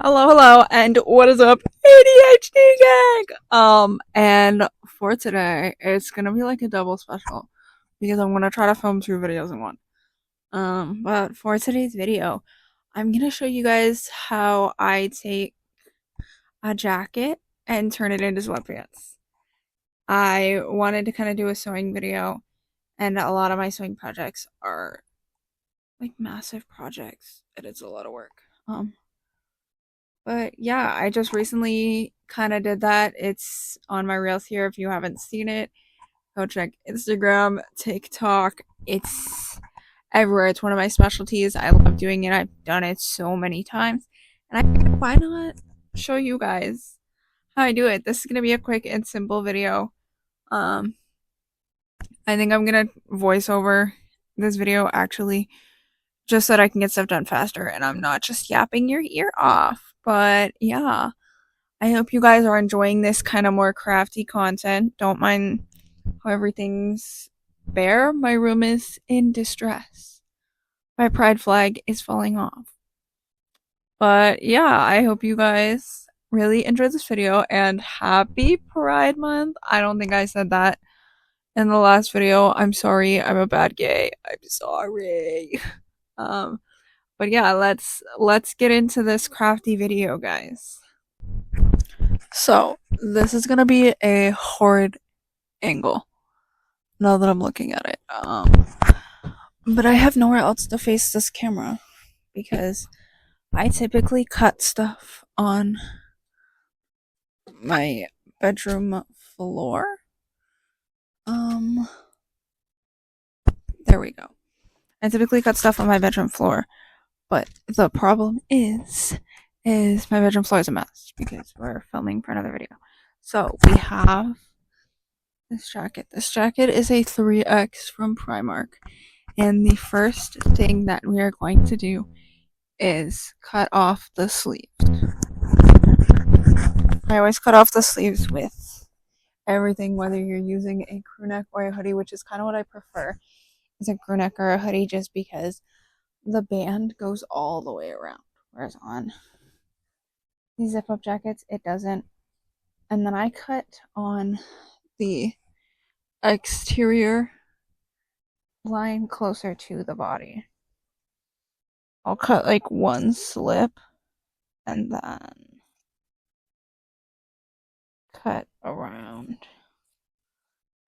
Hello, and what is up, ADHD gang? And for today, it's gonna be like a double special because I'm gonna try to film two videos in one. But for today's video, I'm gonna show you guys how I take a jacket and turn it into sweatpants. I wanted to kind of do a sewing video, and a lot of my sewing projects are like massive projects. It is a lot of work. But yeah, I just recently kind of did that. It's on my reels here. If you haven't seen it, go check Instagram, TikTok. It's everywhere. It's one of my specialties. I love doing it. I've done it so many times. And I figured, why not show you guys how I do it? This is going to be a quick and simple video. Um, I think I'm going to voice over this video actually just so that I can get stuff done faster and I'm not just yapping your ear off. But yeah. I hope you guys are enjoying this kind of more crafty content. Don't mind how everything's bare. My room is in distress. My pride flag is falling off. But yeah, I hope you guys really enjoyed this video and happy Pride Month. I don't think I said that in the last video. I'm sorry. I'm a bad gay. I'm sorry. Um but yeah, let's get into this crafty video, guys. So, this is gonna be a horrid angle now that I'm looking at it. But I have nowhere else to face this camera because I typically cut stuff on my bedroom floor. There we go. I typically cut stuff on my bedroom floor, but the problem is my bedroom floor is a mess because we're filming for another video. So we have this jacket. This jacket is a 3X from Primark. And the first thing that we are going to do is cut off the sleeves. I always cut off the sleeves with everything, whether you're using a crew neck or a hoodie, which is kind of what I prefer, is a crew neck or a hoodie, just because the band goes all the way around. Whereas on these zip up jackets, it doesn't. And then I cut on the exterior line closer to the body. I'll cut like one slip and then cut around.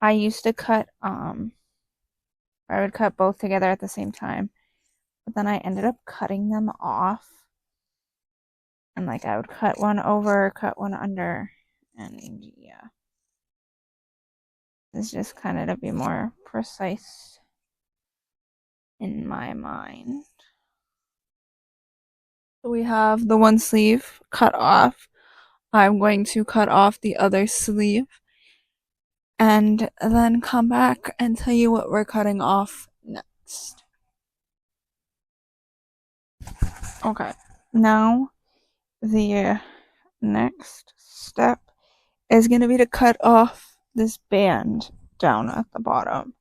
I used to cut I would cut both together at the same time, but then I ended up cutting them off. And like I would cut one over, cut one under, and yeah. It's just kind of to be more precise in my mind. So we have the one sleeve cut off. I'm going to cut off the other sleeve and then come back and tell you what we're cutting off next. Okay, now the next step is going to be to cut off this band down at the bottom.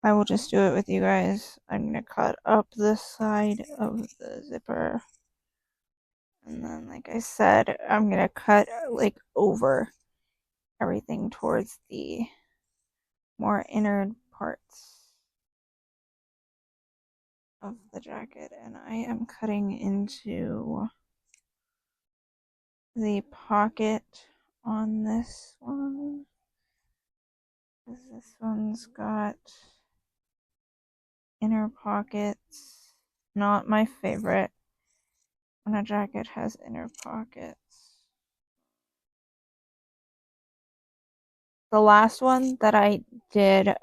I will just do it with you guys. I'm going to cut up this side of the zipper. And then, like I said, I'm going to cut like over everything towards the more inner parts of the jacket. And I am cutting into the pocket on this one. This one's got inner pockets. Not my favorite when a jacket has inner pockets. The last one that I did,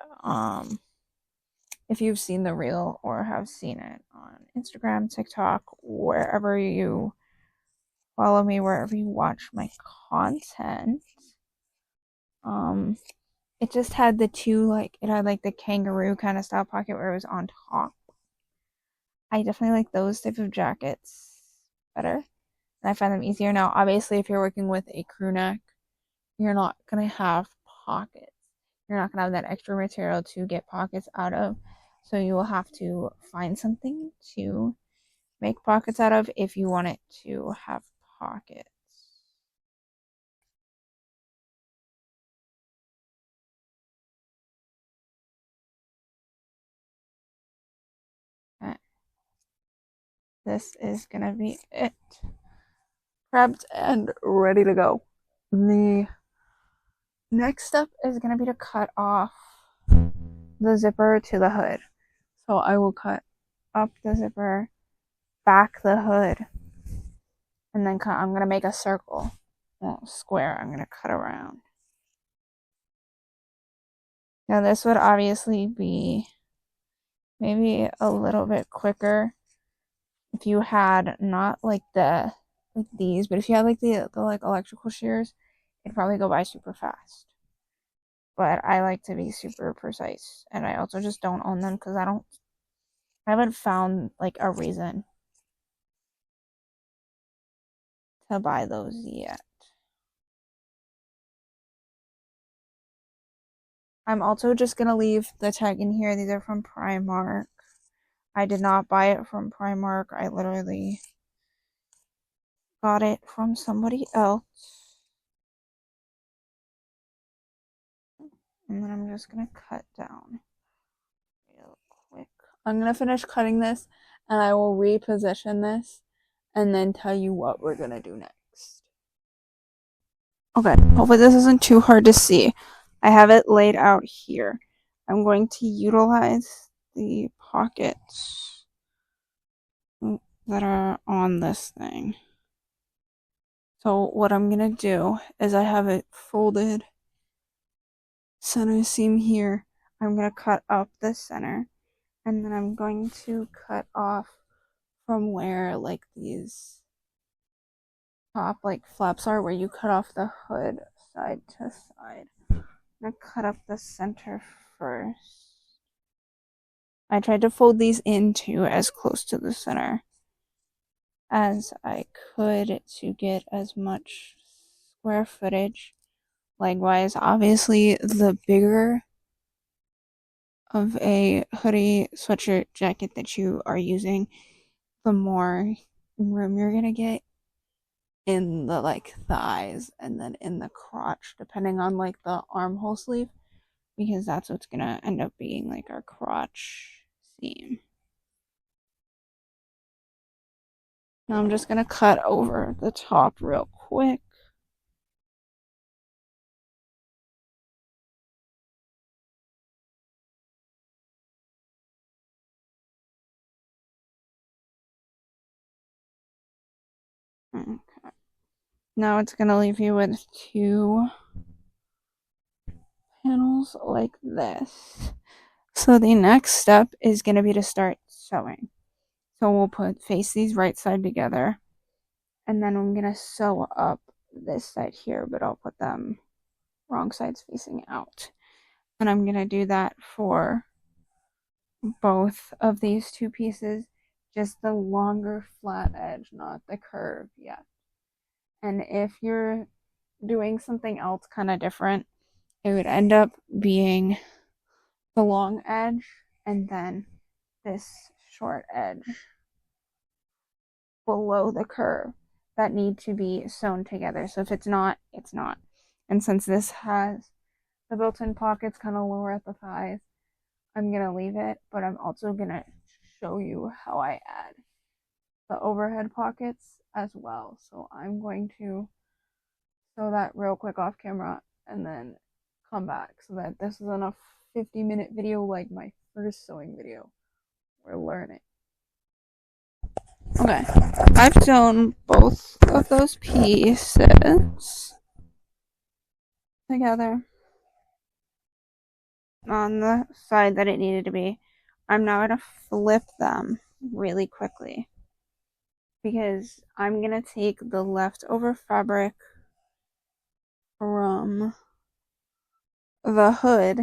if you've seen the reel or have seen it on Instagram, TikTok, wherever you follow me, wherever you watch my content, it just had the two, like, it had like the kangaroo kind of style pocket where it was on top. I definitely like those type of jackets better, and I find them easier. Now, obviously, if you're working with a crew neck, you're not gonna have pockets. You're not gonna have that extra material to get pockets out of, so you will have to find something to make pockets out of if you want it to have pockets. Okay. This is gonna be it. Prepped and ready to go. The next step is gonna be to cut off the zipper to the hood. So I will cut up the zipper, back the hood, and then I'm gonna make a circle, square. I'm gonna cut around. Now this would obviously be maybe a little bit quicker if you had not like these, but if you had like the like electrical shears, it'd probably go by super fast. But I like to be super precise, and I also just don't own them because I haven't found like a reason to buy those yet. I'm also just gonna leave the tag in here. These are from Primark. I did not buy it from Primark. I literally got it from somebody else. And then I'm just gonna cut down real quick. I'm gonna finish cutting this and I will reposition this and then tell you what we're gonna do next. Okay, hopefully this isn't too hard to see. I have it laid out here. I'm going to utilize the pockets that are on this thing. So what I'm gonna do is I have it folded center seam here. I'm gonna cut up the center and then I'm going to cut off from where like these top like flaps are, where you cut off the hood side to side. I'm gonna cut up the center first. I tried to fold these into as close to the center as I could to get as much square footage. Likewise, obviously, the bigger of a hoodie, sweatshirt, jacket that you are using, the more room you're gonna get in the like thighs and then in the crotch, depending on like the armhole sleeve, because that's what's gonna end up being like our crotch seam. Now I'm just gonna cut over the top real quick. Okay. Now it's gonna leave you with two panels like this. So the next step is gonna be to start sewing. So we'll face these right side together, and then I'm gonna sew up this side here, but I'll put them wrong sides facing out. And I'm gonna do that for both of these two pieces, just the longer flat edge, not the curve yet. And if you're doing something else kind of different, it would end up being the long edge and then this short edge below the curve that need to be sewn together. So if it's not, it's not. And since this has the built-in pockets kind of lower at the thighs, I'm going to leave it, but I'm also going to show you how I add the overhead pockets as well. So I'm going to sew that real quick off camera and then come back so that this isn't a 50-minute video like my first sewing video. We're learning. Okay, I've sewn both of those pieces together on the side that it needed to be. I'm now going to flip them really quickly because I'm going to take the leftover fabric from the hood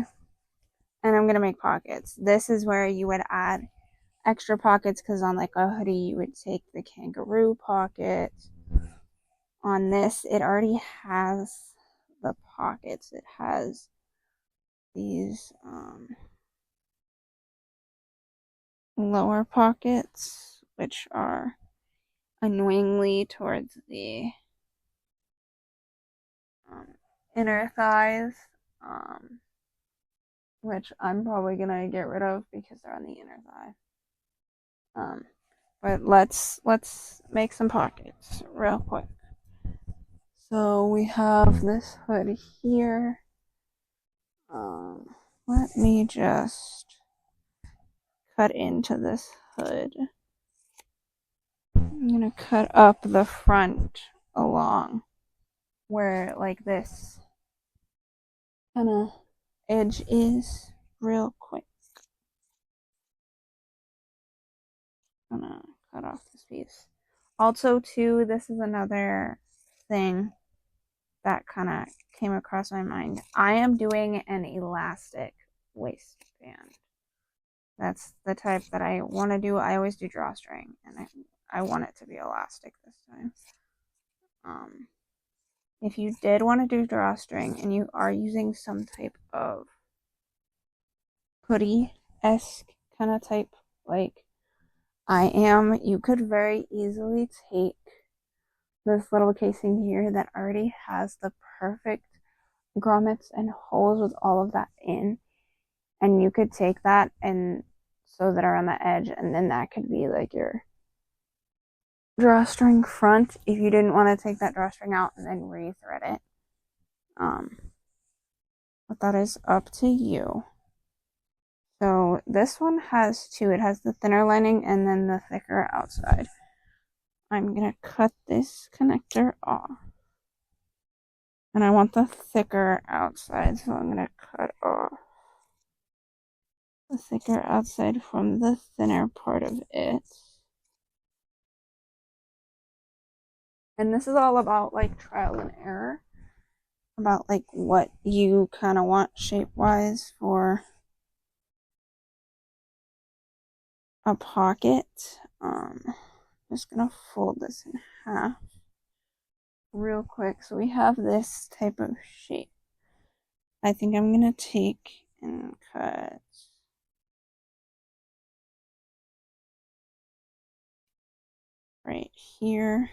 and I'm going to make pockets. This is where you would add extra pockets because on like a hoodie you would take the kangaroo pocket. On this it already has the pockets. It has these lower pockets which are annoyingly towards the inner thighs, which I'm probably gonna get rid of because they're on the inner thigh. But let's make some pockets real quick. So we have this hood here. Let me just cut into this hood. I'm gonna cut up the front along where like this kind of edge is real quick. I'm gonna cut off this piece. Also, too, this is another thing that kind of came across my mind. I am doing an elastic waistband. That's the type that I want to do. I always do drawstring, and I want it to be elastic this time. If you did want to do drawstring and you are using some type of hoodie-esque kind of type like I am, you could very easily take this little casing here that already has the perfect grommets and holes with all of that in, and you could take that and sew that around the edge, and then that could be like your drawstring front if you didn't want to take that drawstring out and then rethread it. But that is up to you. So this one has two. It has the thinner lining and then the thicker outside. I'm gonna cut this connector off. And I want the thicker outside, so I'm gonna cut off the thicker outside from the thinner part of it. And this is all about like trial and error, about like what you kind of want shape wise for a pocket. Just gonna fold this in half real quick. So we have this type of shape. I think I'm gonna take and cut right here,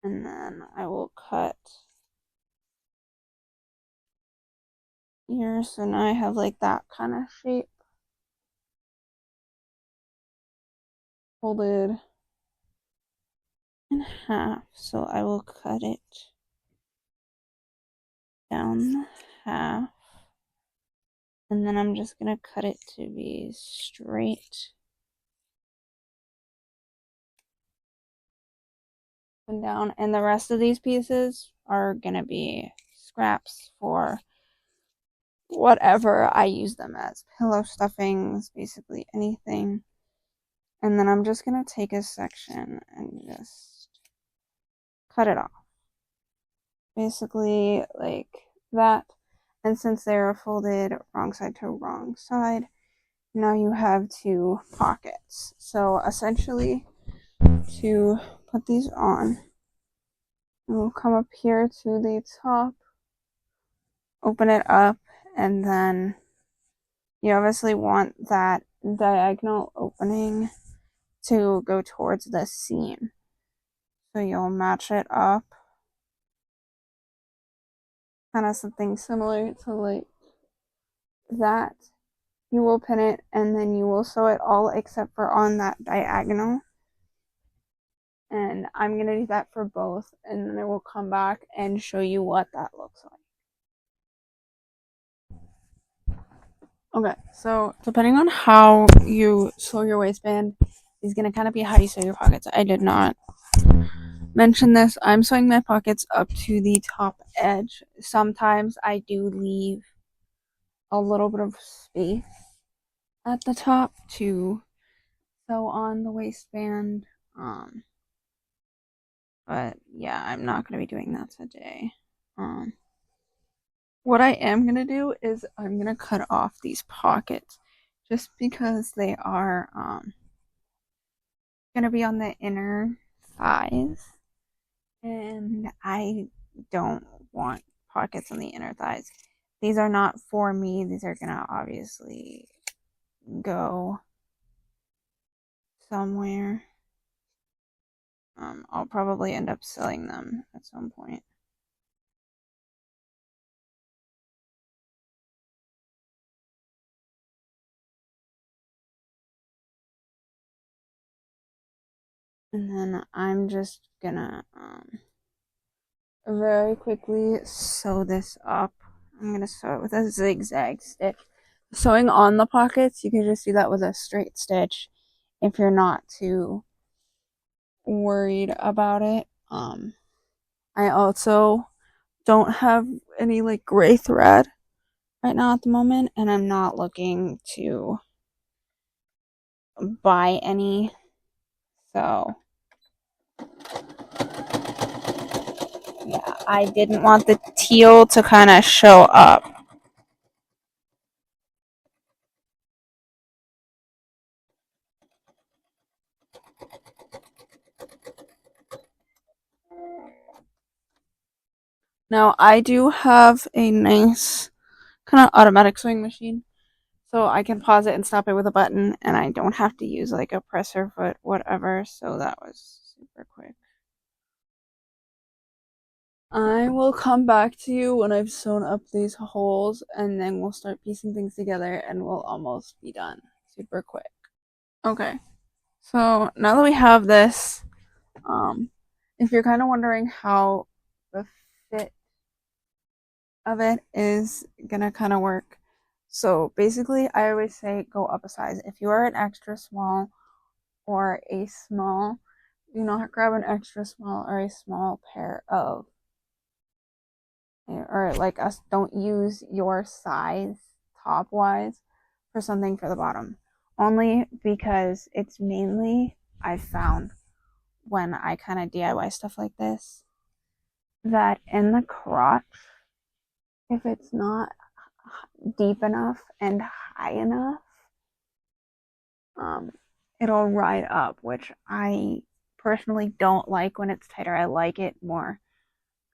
and then I will cut here. So now I have like that kind of shape folded in half. So I will cut it down half, and then I'm just gonna cut it to be straight and down, and the rest of these pieces are gonna be scraps for whatever I use them as. Pillow stuffings, basically anything. And then I'm just gonna take a section and just cut it off. Basically like that. And since they are folded wrong side to wrong side, now you have two pockets. So essentially, to put these on, we'll come up here to the top, open it up, and then you obviously want that diagonal opening to go towards the seam. So you'll match it up, kind of something similar to like that. You will pin it, and then you will sew it all except for on that diagonal. And I'm going to do that for both, and then I will come back and show you what that looks like. Okay, so depending on how you sew your waistband is going to kind of be how you sew your pockets. I did not mention this. I'm sewing my pockets up to the top edge. Sometimes I do leave a little bit of space at the top to sew on the waistband. But yeah, I'm not going to be doing that today. What I am going to do is I'm going to cut off these pockets just because they are going to be on the inner thighs, and I don't want pockets on the inner thighs. These are not for me. These are going to obviously go somewhere. I'll probably end up selling them at some point. And then I'm just gonna very quickly sew this up. I'm gonna sew it with a zigzag stitch. Sewing on the pockets, you can just do that with a straight stitch if you're not too worried about it. I also don't have any like gray thread right now at the moment, and I'm not looking to buy any. So yeah, I didn't want the teal to kind of show up. Now I do have a nice kind of automatic sewing machine, so I can pause it and stop it with a button, and I don't have to use like a presser foot, whatever. So that was super quick. I will come back to you when I've sewn up these holes, and then we'll start piecing things together, and we'll almost be done. Super quick. Okay, so now that we have this, um, if you're kind of wondering how the fit of it is gonna kind of work, so basically, I always say go up a size. If you are an extra small or a small, do not grab an extra small or a small pair of, or like us, don't use your size top wise for something for the bottom. Only because it's mainly, I've found when I kind of DIY stuff like this, that in the crotch, if it's not deep enough and high enough, um, it'll ride up, which I personally don't like when it's tighter. I like it more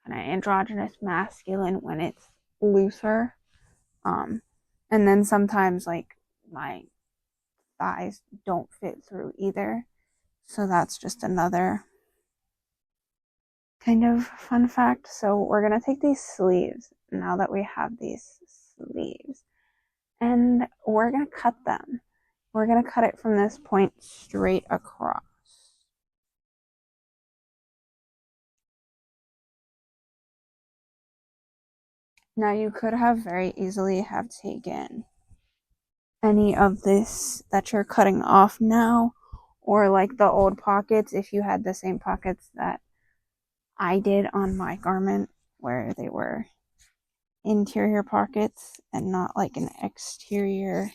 kind of androgynous masculine when it's looser. Um, and then sometimes like my thighs don't fit through either. So that's just another kind of fun fact. So we're going to take these sleeves now that we have these sleeves, and we're going to cut them. We're going to cut it from this point straight across. Now you could have very easily have taken any of this that you're cutting off now, or like the old pockets if you had the same pockets that I did on my garment, where they were interior pockets and not like an exterior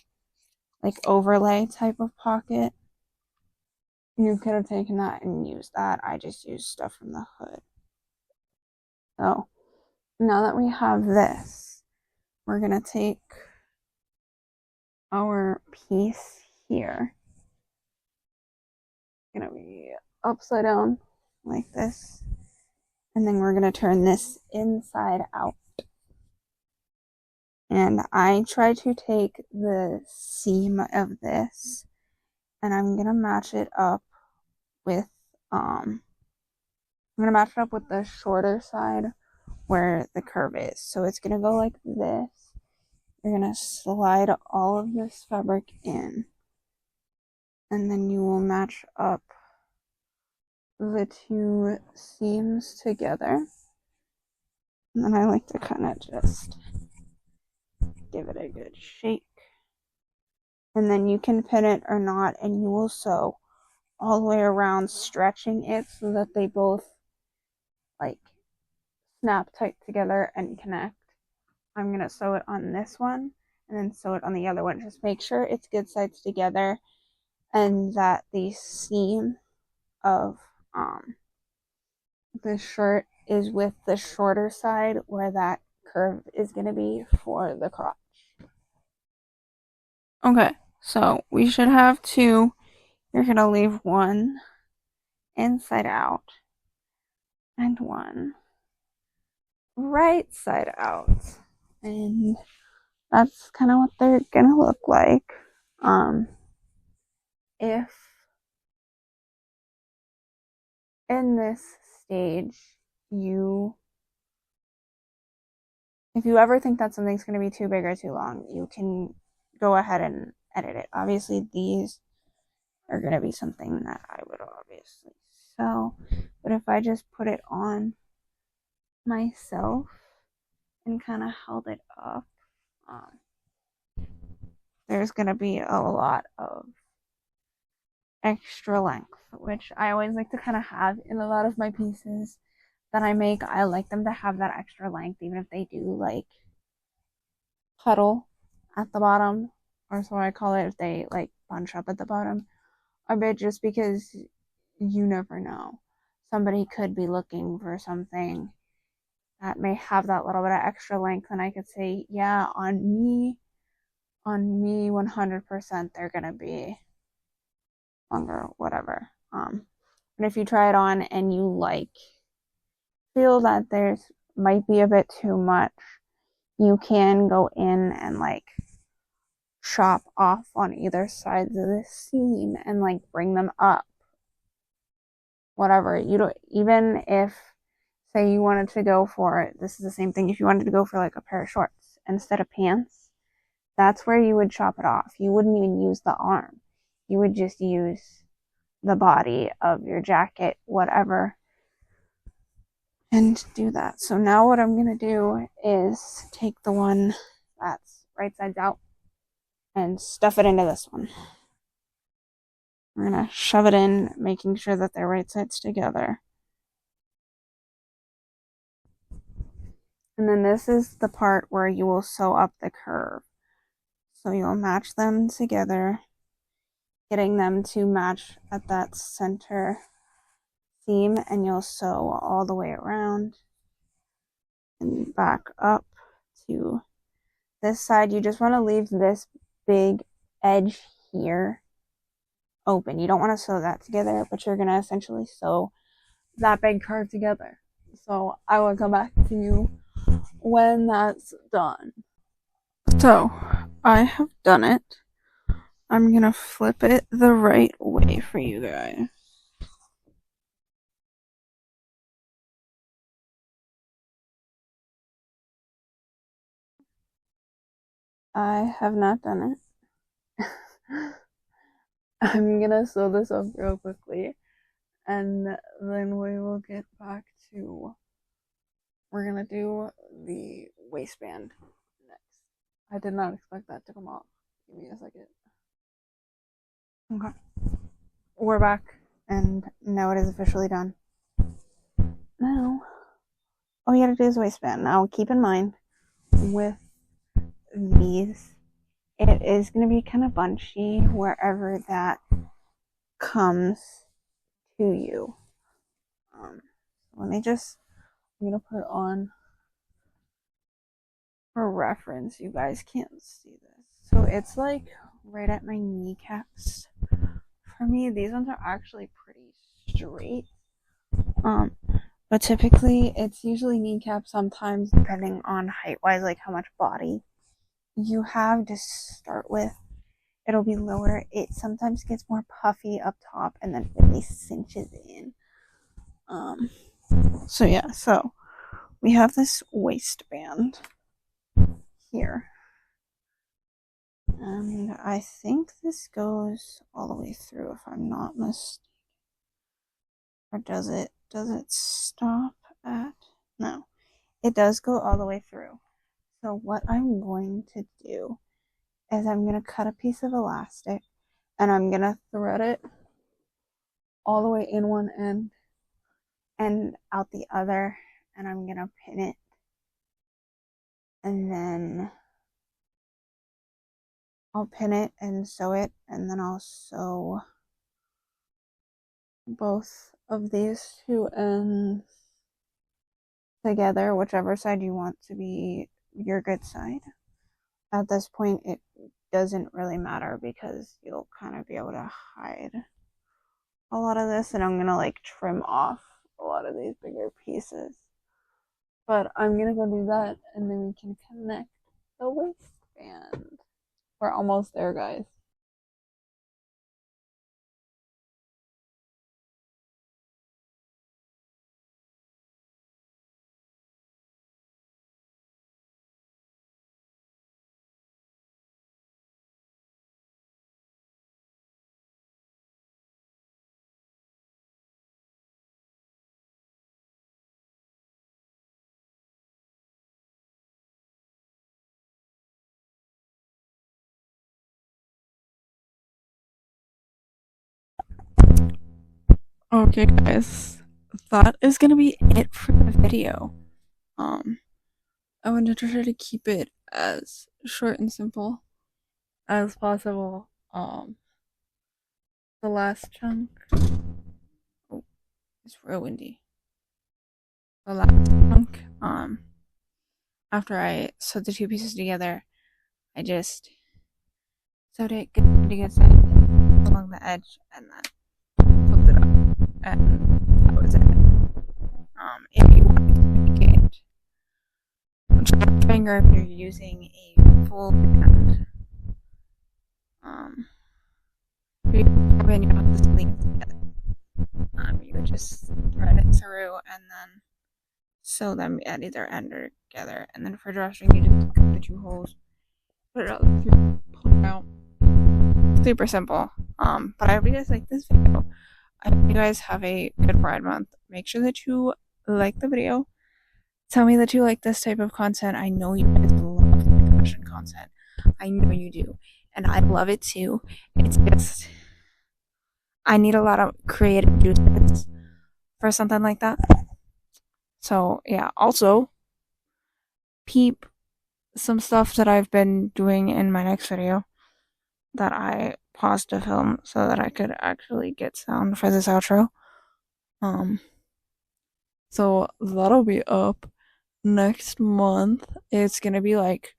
like overlay type of pocket. You could have taken that and used that. I just used stuff from the hood. So now that we have this, we're gonna take our piece here. It's gonna be upside down like this, and then we're gonna turn this inside out. And I try to take the seam of this, and I'm gonna match it up with I'm gonna match it up with the shorter side where the curve is. So it's gonna go like this. You're gonna slide all of this fabric in, and then you will match up the two seams together. And then I like to kind of just give it a good shake. And then you can pin it or not, and you will sew all the way around, stretching it so that they both like snap tight together and connect. I'm gonna sew it on this one and then sew it on the other one. Just make sure it's good sides together and that the seam of the shirt is with the shorter side where that curve is gonna be for the crotch. Okay, so we should have two. You're gonna leave one inside out and one right side out. And that's kind of what they're gonna look like. If this stage, if you ever think that something's going to be too big or too long, you can go ahead and edit it. Obviously, these are going to be something that I would obviously sell, but if I just put it on myself and kind of held it up, there's going to be a lot of extra length, which I always like to kind of have in a lot of my pieces that I make. I like them to have that extra length, even if they do like puddle at the bottom, or so I call it, if they like bunch up at the bottom a bit, just because you never know. Somebody could be looking for something that may have that little bit of extra length, and I could say, yeah, on me 100% they're gonna be longer, whatever. And if you try it on and you like feel that there's might be a bit too much, you can go in and like chop off on either sides of the seam and like bring them up. Whatever. You don't, even if say you wanted to go for it, this is the same thing. If you wanted to go for like a pair of shorts instead of pants, that's where you would chop it off. You wouldn't even use the arm. You would just use the body of your jacket, whatever, and do that. So now what I'm going to do is take the one that's right sides out and stuff it into this one. We're going to shove it in, making sure that they're right sides together. And then this is the part where you will sew up the curve. So you'll match them together, getting them to match at that center seam, and you'll sew all the way around and back up to this side. You just want to leave this big edge here open. You don't want to sew that together, but you're going to essentially sew that big curve together. So I will come back to you when that's done. So I have done it. I'm going to flip it the right way for you guys. I have not done it. I'm going to sew this up real quickly, and then we will get back to, we're going to do the waistband next. I did not expect that to come off. Give me a second. Okay. We're back, and now it is officially done. Now, all you gotta do is waistband. Now, keep in mind, with these, it is gonna be kind of bunchy wherever that comes to you. Let me just, I'm gonna put it on for reference. You guys can't see this. So it's like right at my kneecaps. For me, these ones are actually pretty straight. But typically it's usually kneecap, sometimes depending on height wise, like how much body you have to start with, it'll be lower. It sometimes gets more puffy up top and then really cinches in. So yeah, so we have this waistband here. And I think this goes all the way through, if I'm not mistaken. Or does it? Does it stop at? No. It does go all the way through. So what I'm going to do is I'm going to cut a piece of elastic and I'm going to thread it all the way in one end and out the other, and I'm going to pin it, and then I'll pin it and sew it, and then I'll sew both of these two ends together, whichever side you want to be your good side. At this point, it doesn't really matter because you'll kind of be able to hide a lot of this, and I'm gonna like trim off a lot of these bigger pieces. But I'm gonna go do that, and then we can connect the waistband. We're almost there, guys. Okay, guys, that is gonna be it for the video. Um, I wanted to try to keep it as short and simple as possible. The last chunk. Oh, it's real windy. The last chunk. After I sewed the two pieces together, I just sewed it to get set along the edge and then flipped it up, and that was it. If you want to make it finger, if you're using a full band, you you have the sleeves together. You would just thread it through and then sew them at either end or together. And then for drawstring, you just cut the two holes, put it out, pull it out. Super simple. But I hope you guys like this video. I hope you guys have a good Pride Month. Make sure that you like the video. Tell me that you like this type of content. I know you guys love fashion content. I know you do. And I love it too. It's just, I need a lot of creative juices for something like that. So, yeah. Also, peep some stuff that I've been doing in my next video that I paused to film so that I could actually get sound for this outro. So that'll be up next month. It's gonna be like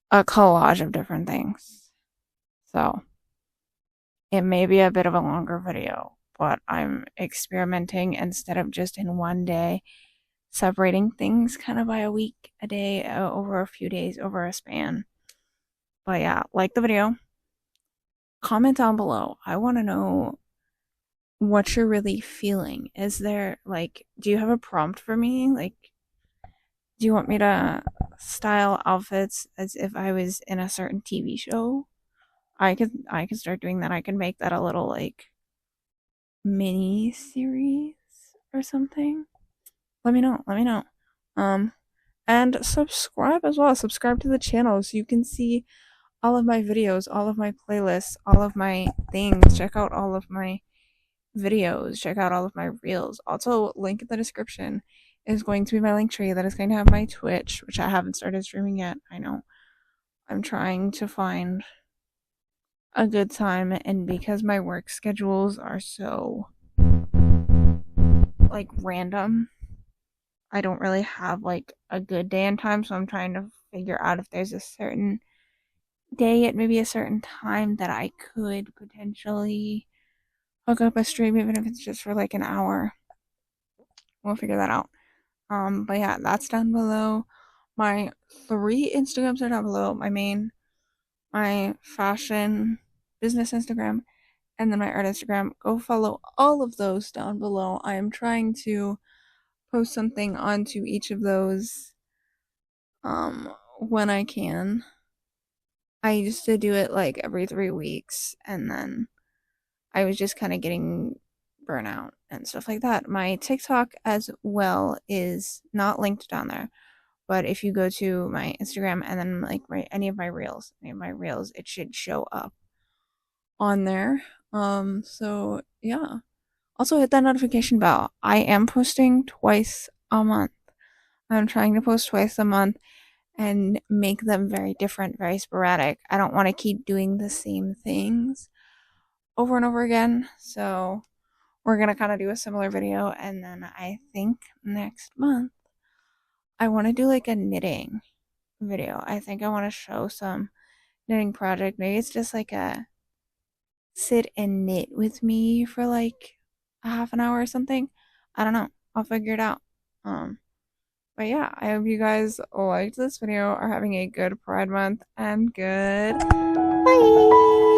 a collage of different things. So it may be a bit of a longer video, but I'm experimenting instead of just in one day, separating things kind of by a week, a day, over a few days, over a span. But yeah, like the video, comment down below. I want to know what you're really feeling. Is there, like, do you have a prompt for me? Like, do you want me to style outfits as if I was in a certain TV show? I could start doing that. I could make that a little like mini series or something. Let me know. Let me know. And subscribe as well. Subscribe to the channel so you can see all of my videos, all of my playlists, all of my things. Check out all of my videos. Check out all of my reels. Also, link in the description is going to be my link tree. That is going to have my Twitch, which I haven't started streaming yet. I know. I'm trying to find a good time, and because my work schedules are so like random, I don't really have like a good day and time, so I'm trying to figure out if there's a certain day at maybe a certain time that I could potentially hook up a stream, even if it's just for like an hour. We'll figure that out. But yeah, that's down below. My 3 Instagrams are down below. My main, my fashion business Instagram, and then my art Instagram. Go follow all of those down below. I am trying to post something onto each of those when I can. I used to do it like every 3 weeks, and then I was just kind of getting burnout and stuff like that. My TikTok as well is not linked down there, but if you go to my Instagram and then like any of my reels, it should show up on there. So yeah. Also hit that notification bell. I am posting twice a month. I'm trying to post twice a month and make them very different, very sporadic. I don't want to keep doing the same things over and over again. So we're going to kind of do a similar video. And then I think next month, I want to do like a knitting video. I think I want to show some knitting project. Maybe it's just like a sit and knit with me for like a half an hour or something. I don't know. I'll figure it out. But yeah, I hope you guys liked this video, are having a good Pride Month, and good bye.